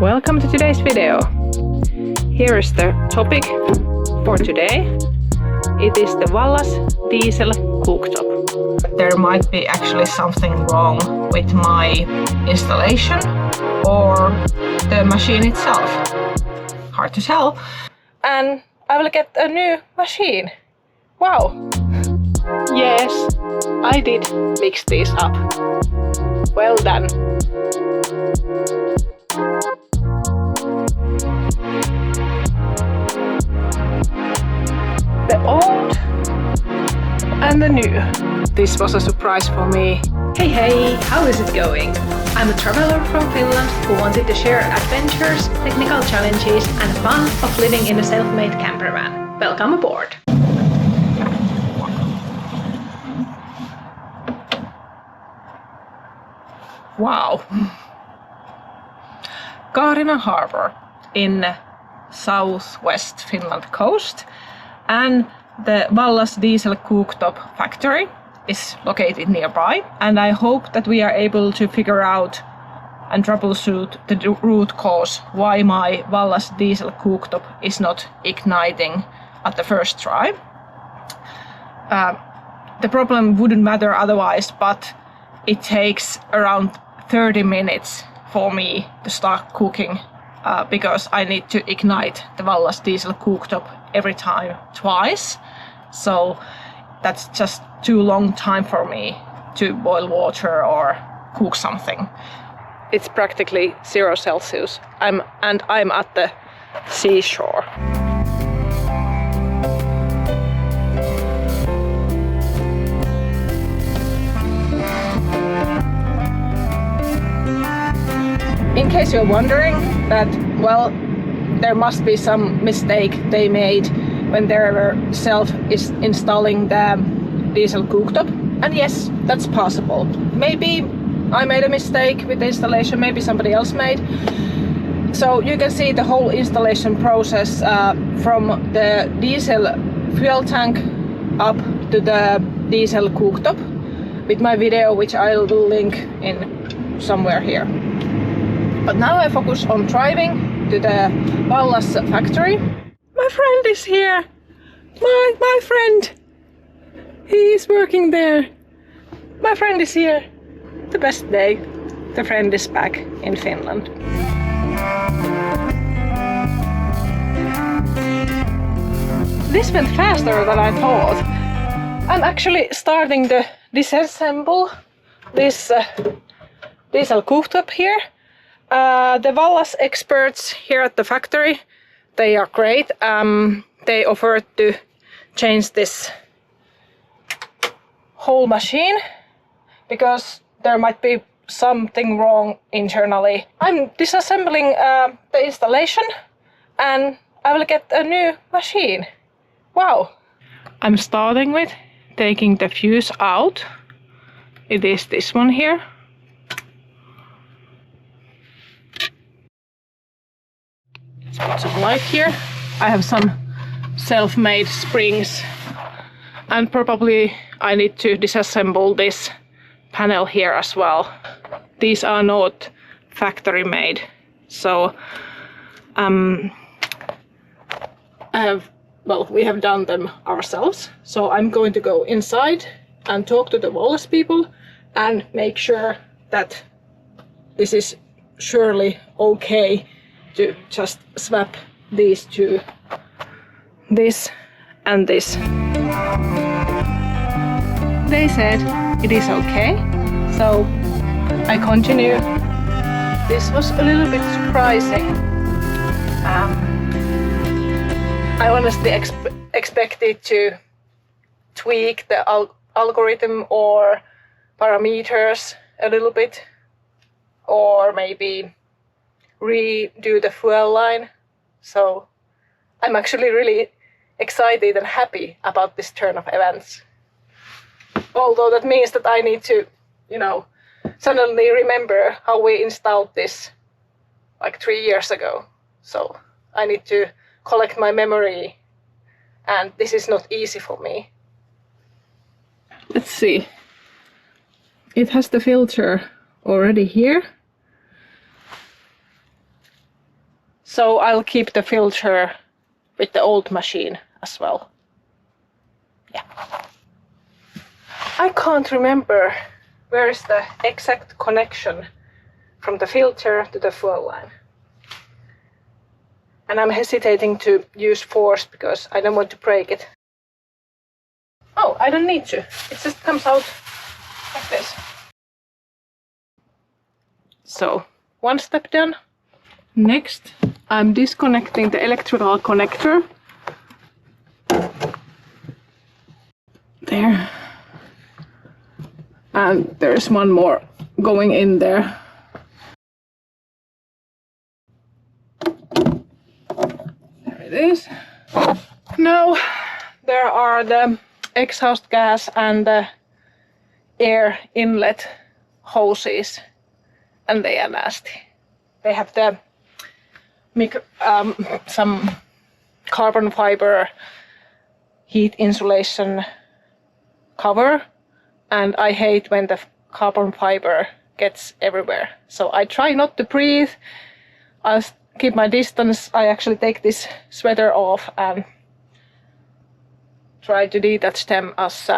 Welcome to today's video. Here is the topic for today. It is the Wallas diesel cooktop. There might be actually something wrong with my installation or the machine itself. Hard to tell. And I will get a new machine. Wow! Yes, I did mix this up. Well done. The old and the new. This was a surprise for me. Hey, how is it going? I'm a traveler from Finland who wanted to share adventures, technical challenges and fun of living in a self-made camper van. Welcome aboard! Wow! Kaarina Harbor in southwest Finland coast, and the Wallas diesel cooktop factory is located nearby, and I hope that we are able to figure out and troubleshoot the root cause why my Wallas diesel cooktop is not igniting at the first try. The problem wouldn't matter otherwise, but it takes around 30 minutes for me to start cooking because I need to ignite the Wallas diesel cooktop every time twice. So that's just too long time for me to boil water or cook something. It's practically 0 Celsius. I'm at the seashore. In case you're wondering that, well, there must be some mistake they made when they were installing the diesel cooktop. And yes, that's possible. Maybe I made a mistake with the installation, maybe somebody else made. So you can see the whole installation process from the diesel fuel tank up to the diesel cooktop with my video, which I will link in somewhere here. But now I focus on driving to the Wallas factory. My friend is here! My friend! He is working there. My friend is here. The best day. The friend is back in Finland. This went faster than I thought. I'm actually starting to disassemble this diesel cooktop here. The Wallas experts here at the factory, they are great. They offered to change this whole machine because there might be something wrong internally. I'm disassembling the installation and I will get a new machine. Wow! I'm starting with taking the fuse out. It is this one here. Let's put some light here. I have some self-made springs and probably I need to disassemble this panel here as well. These are not factory made, so we have done them ourselves. So I'm going to go inside and talk to the Wallas people and make sure that this is surely okay to just swap these two, this and this. They said it is okay, so I continue. This was a little bit surprising. I honestly expected to tweak the algorithm or parameters a little bit, or maybe redo the fuel line. So I'm actually really excited and happy about this turn of events. Although that means that I need to, suddenly remember how we installed this like 3 years ago. So I need to collect my memory, and this is not easy for me. Let's see. It has the filter already here. So I'll keep the filter with the old machine as well. Yeah. I can't remember where is the exact connection from the filter to the fuel line. And I'm hesitating to use force because I don't want to break it. Oh, I don't need to. It just comes out like this. So, one step done. Next, I'm disconnecting the electrical connector. There. And there's one more going in there. There it is. Now there are the exhaust gas and the air inlet hoses, and they are nasty. They have the some carbon fiber heat insulation cover, and I hate when the carbon fiber gets everywhere. So I try not to breathe. I'll keep my distance. I actually take this sweater off and try to detach them as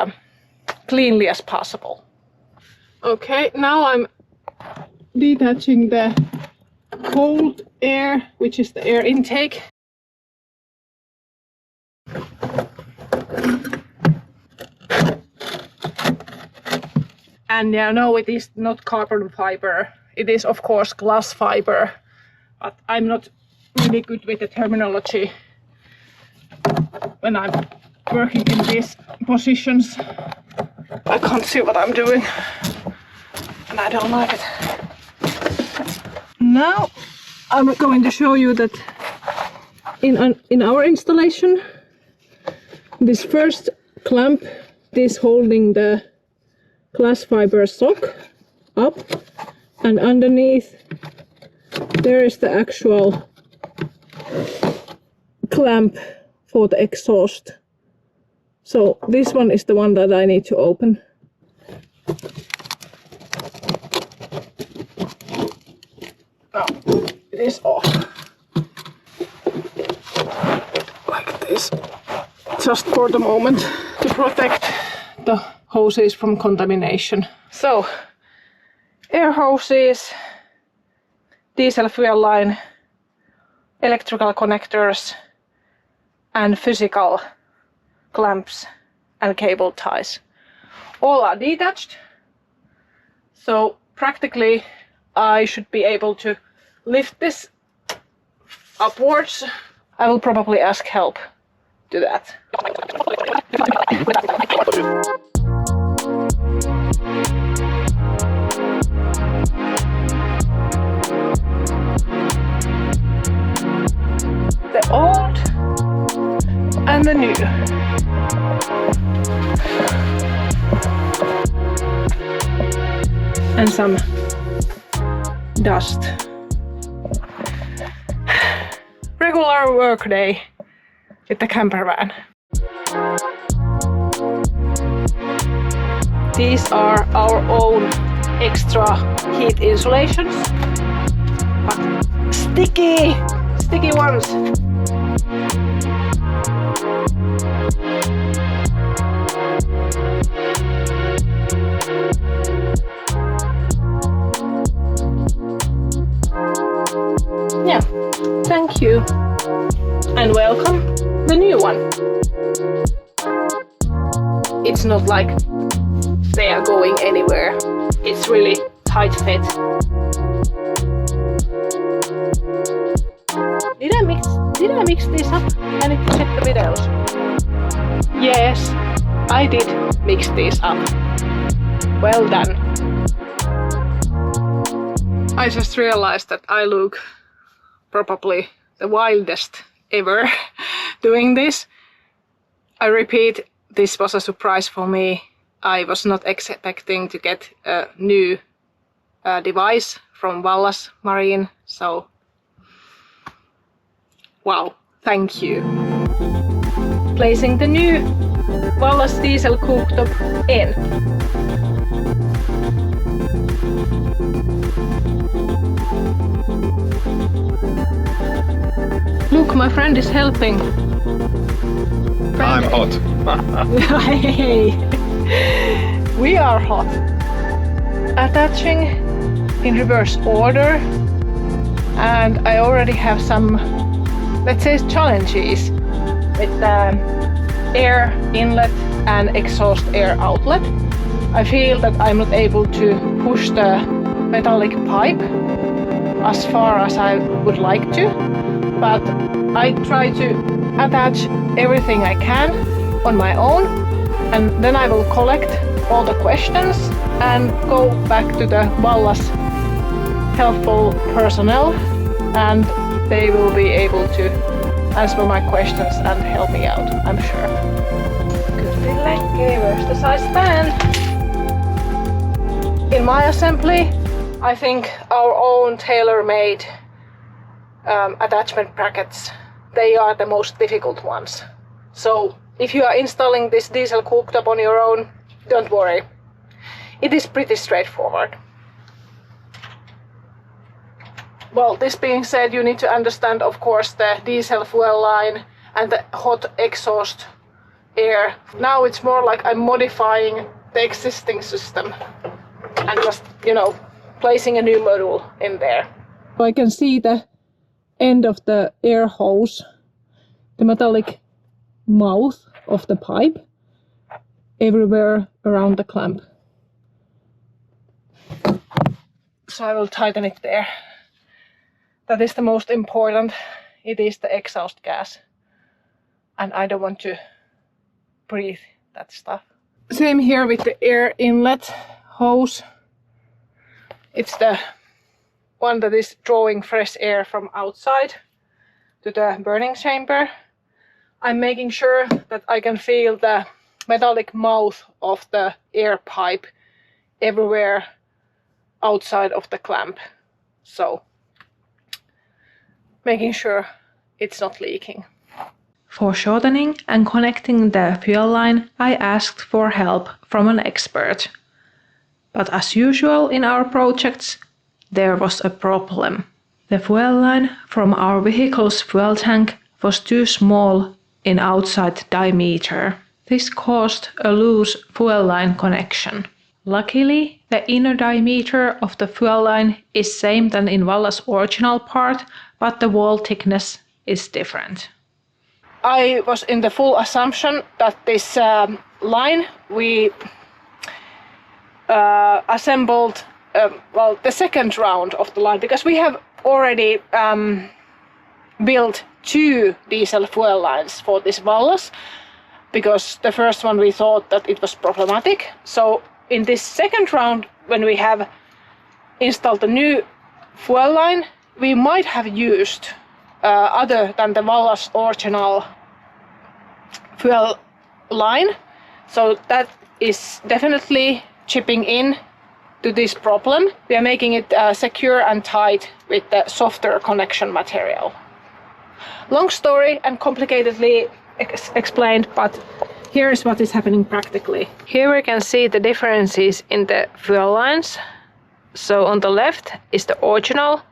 cleanly as possible. Okay, now I'm detaching the cold air, which is the air intake. And yeah, no, it is not carbon fiber. It is of course glass fiber, but I'm not really good with the terminology when I'm working in these positions. I can't see what I'm doing, and I don't like it. Now I'm going to show you that in our installation, this first clamp is holding the glass fiber sock up, and underneath there is the actual clamp for the exhaust. So this one is the one that I need to open. Now it is off. Like this. Just for the moment, to protect the hoses from contamination. So, air hoses, diesel fuel line, electrical connectors, and physical clamps and cable ties. All are detached. So practically I should be able to lift this upwards. I will probably ask help to that. The old and the new. And some dust. Regular work day with the camper van. These are our own extra heat insulations, but sticky ones. Yeah, thank you and welcome the new one. It's not like they are going anywhere. It's really tight fit. Did I mix this up? I need to check the videos. Yes, I did mix these up. Well done. I just realized that I look probably the wildest ever doing this. I repeat, this was a surprise for me. I was not expecting to get a new device from Wallas Marin, so wow, thank you. Placing the new Wallas diesel cooktop in. Look, my friend is helping. I'm hot. Hey, we are hot. Attaching in reverse order, and I already have some, let's say, challenges with the air inlet and exhaust air outlet. I feel that I'm not able to push the metallic pipe as far as I would like to, but I try to attach everything I can on my own, and then I will collect all the questions and go back to the Wallas helpful personnel, and they will be able to answer my questions and help me out, I'm sure. Okay, where's the size stand? In my assembly, I think our own tailor-made attachment brackets, they are the most difficult ones. So if you are installing this diesel cooktop on your own, don't worry. It is pretty straightforward. Well, this being said, you need to understand, of course, the diesel fuel line and the hot exhaust air. Now it's more like I'm modifying the existing system and just, placing a new module in there. I can see the end of the air hose, the metallic mouth of the pipe, everywhere around the clamp. So I will tighten it there. That is the most important. It is the exhaust gas. And I don't want to breathe that stuff. Same here with the air inlet hose. It's the one that is drawing fresh air from outside to the burning chamber. I'm making sure that I can feel the metallic mouth of the air pipe everywhere outside of the clamp. So, making sure it's not leaking. For shortening and connecting the fuel line, I asked for help from an expert. But as usual in our projects, there was a problem. The fuel line from our vehicle's fuel tank was too small in outside diameter. This caused a loose fuel line connection. Luckily, the inner diameter of the fuel line is same than in Wallas' original part, but the wall thickness is different. I was in the full assumption that this line we assembled the second round of the line, because we have already built 2 diesel fuel lines for this Wallas, because the first one we thought that it was problematic. So in this second round, when we have installed the new fuel line, we might have used other than the Wallas original fuel line. So that is definitely chipping in to this problem. We are making it secure and tight with the softer connection material. Long story and complicatedly explained, but here is what is happening practically. Here we can see the differences in the fuel lines. So on the left is the original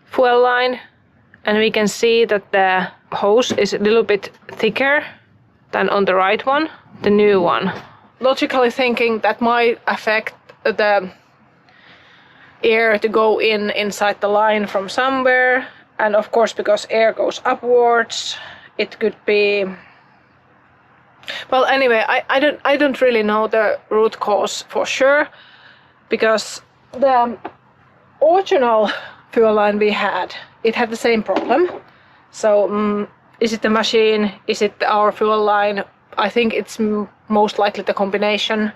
fuel line, and we can see that the hose is a little bit thicker than on the right one, the new one. Logically thinking, that might affect the air to go inside the line from somewhere, and of course because air goes upwards, it could be. Well, anyway, I don't really know the root cause for sure, because the original fuel line we had, it had the same problem. So is it the machine? Is it our fuel line? I think it's most likely the combination,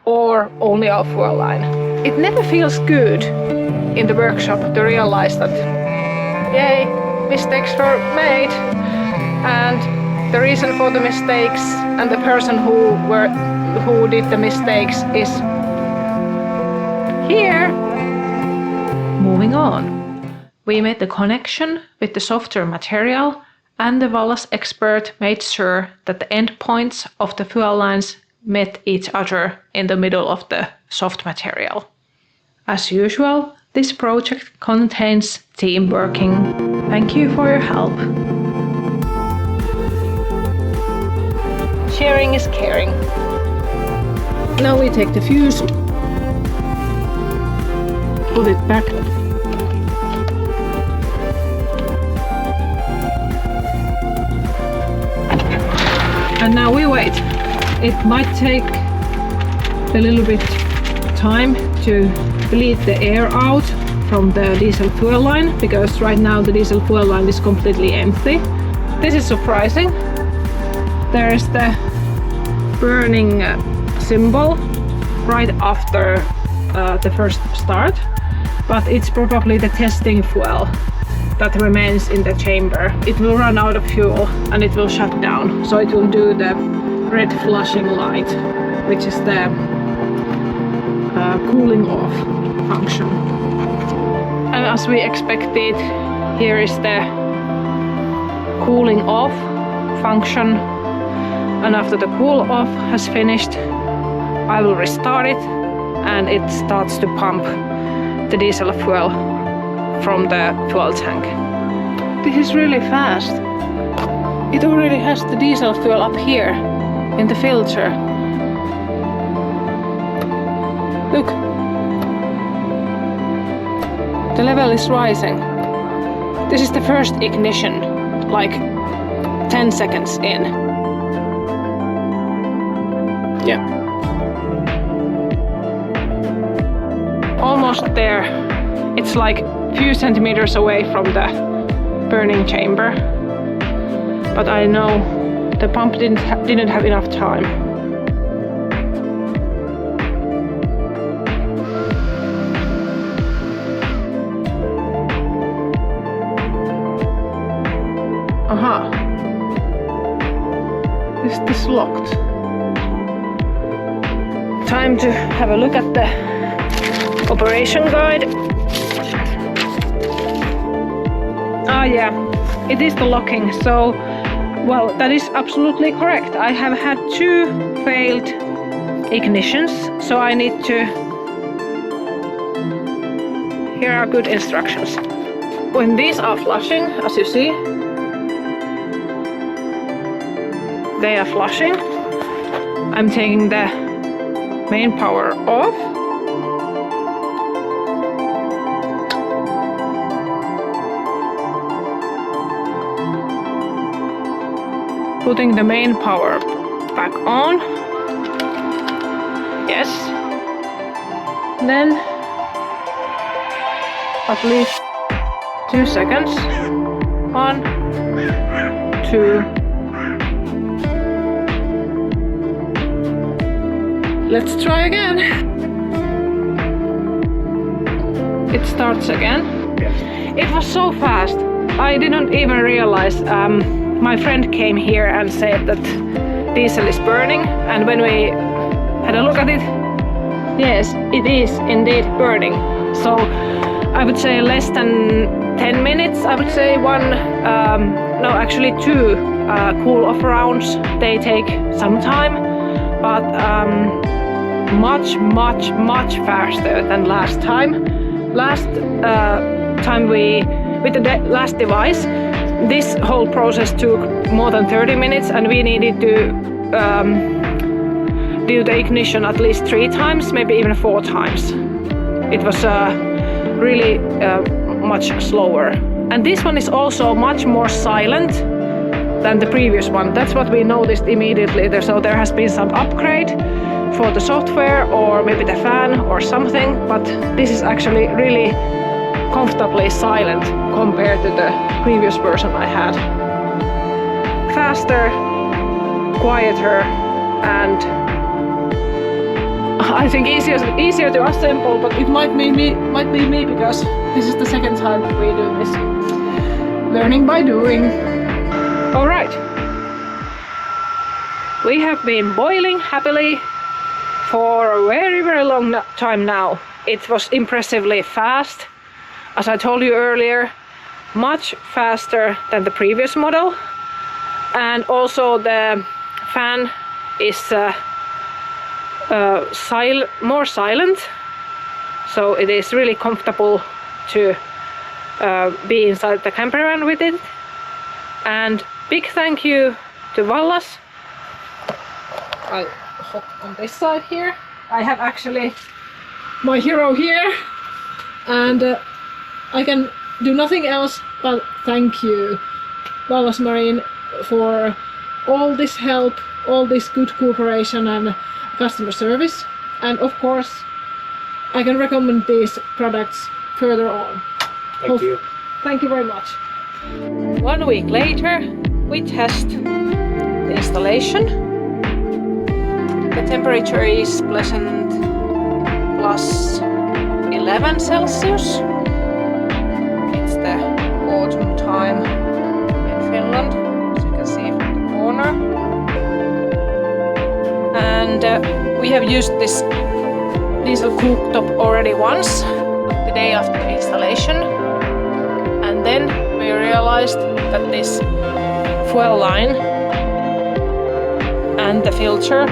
or only our fuel line. It never feels good in the workshop to realize that, yay, mistakes were made, and the reason for the mistakes and the person who did the mistakes is here. Moving on. We made the connection with the softer material, and the Wallas expert made sure that the end points of the fuel lines met each other in the middle of the soft material. As usual, this project contains team working. Thank you for your help. sharing is caring. Now we take the fuse, put it back. And now we wait. It might take a little bit time to bleed the air out from the diesel fuel line, because right now the diesel fuel line is completely empty. This is surprising. There is the burning symbol right after the first start, but it's probably the testing fuel that remains in the chamber. It will run out of fuel and it will shut down, so it will do the red flashing light, which is the cooling off function. And as we expected, here is the cooling off function, and after the cool off has finished, I will restart it and it starts to pump the diesel fuel from the fuel tank. This is really fast. It already has the diesel fuel up here in the filter. Look, the level is rising. This is the first ignition, like 10 seconds in. Yeah. Almost there. It's like a few centimeters away from the burning chamber. But I know the pump didn't have enough time. Aha. Is this locked? Time to have a look at the operation guide. Ah yeah, it is the locking, so well, that is absolutely correct. I have had 2 failed ignitions, so I need to... Here are good instructions. When these are flashing, as you see, they are flashing. I'm taking the main power off. Putting the main power back on. Yes. Then at least 2 seconds. 1, 2. Let's try again. It starts again. It was so fast. I didn't even realize. My friend came here and said that diesel is burning, and when we had a look at it, yes, it is indeed burning. So I would say less than 10 minutes. I would say 2 cool off rounds. They take some time, but much faster than last time. Last time with the last device, this whole process took more than 30 minutes, and we needed to do the ignition at least 3 times, maybe even 4 times. It was really much slower. And this one is also much more silent than the previous one. That's what we noticed immediately. So there has been some upgrade for the software or maybe the fan or something, but this is actually really comfortably silent compared to the previous version I had. Faster, quieter, and I think easier to assemble, but it might be me because this is the second time we do this. Learning by doing. All right. We have been boiling happily for a very long time now. It was impressively fast. As I told you earlier, much faster than the previous model, and also the fan is more silent, so it is really comfortable to be inside the camper van with it. And big thank you to Wallas I'll hop on this side here. I have actually my hero here, and I can do nothing else but thank you, Wallas Marin, for all this help, all this good cooperation and customer service. And of course, I can recommend these products further on. Thank you. Thank you very much. 1 week later, we test the installation. The temperature is pleasant plus 11 Celsius. It's the autumn time in Finland, as you can see from the corner. And we have used this diesel cooktop already once, the day after the installation. And then we realized that this fuel line and the filter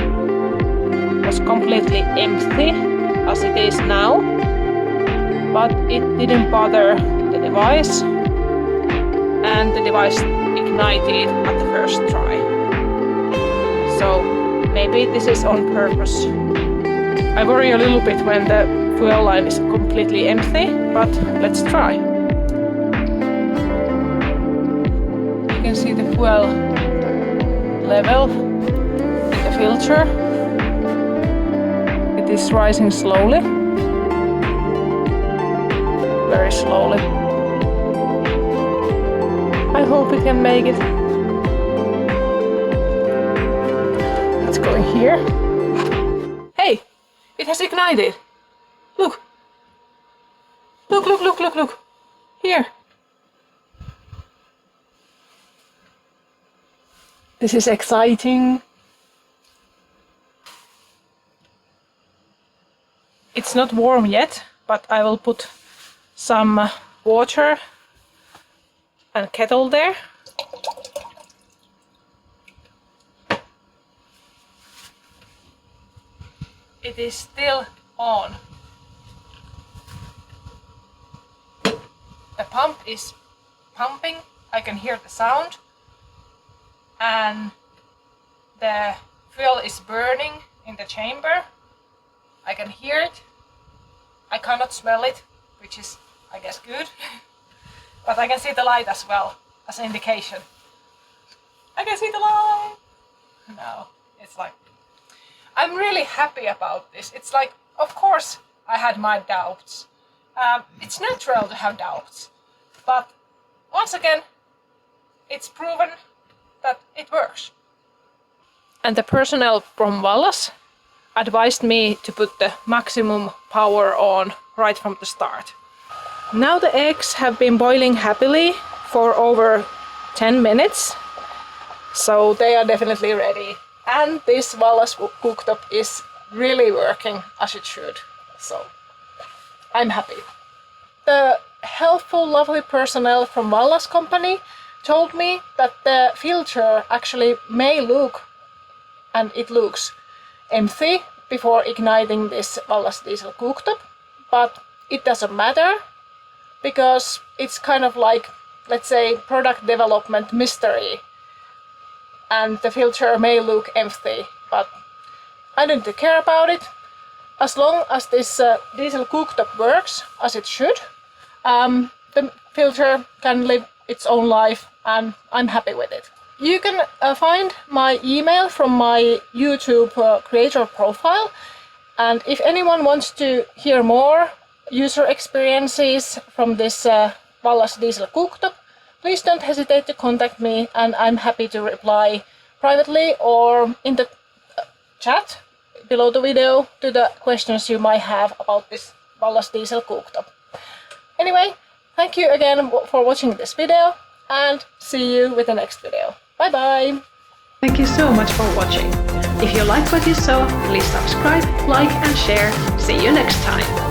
was completely empty as it is now, but it didn't bother the device, and the device ignited at the first try. So maybe this is on purpose. I worry a little bit when the fuel line is completely empty, but let's try. You can see the fuel level in the filter. It is rising slowly, very slowly. I hope we can make it. Let's go in here. Hey, it has ignited. Look. Look, look, look, look, look. Here. This is exciting. It's not warm yet, but I will put some water and kettle there. It is still on. The pump is pumping. I can hear the sound. And the fuel is burning in the chamber. I can hear it. I cannot smell it, which is, I guess, good. But I can see the light as well, as an indication. I can see the light! No, it's like... I'm really happy about this. It's like, of course, I had my doubts. It's natural to have doubts. But once again, it's proven that it works. And the personnel from Wallas advised me to put the maximum power on right from the start. Now the eggs have been boiling happily for over 10 minutes, so they are definitely ready. And this Wallas cooktop is really working as it should, so I'm happy. The helpful, lovely personnel from Wallas company told me that the filter actually may look, and it looks, empty before igniting this Wallas diesel cooktop, but it doesn't matter because it's kind of like, let's say, product development mystery, and the filter may look empty, but I don't care about it. As long as this diesel cooktop works as it should, the filter can live its own life, and I'm happy with it. You can find my email from my YouTube creator profile, and if anyone wants to hear more user experiences from this Wallas diesel cooktop, please don't hesitate to contact me, and I'm happy to reply privately or in the chat below the video to the questions you might have about this Wallas diesel cooktop. Anyway, thank you again for watching this video, and see you with the next video. Bye bye! Thank you so much for watching. If you liked what you saw, please subscribe, like and share. See you next time!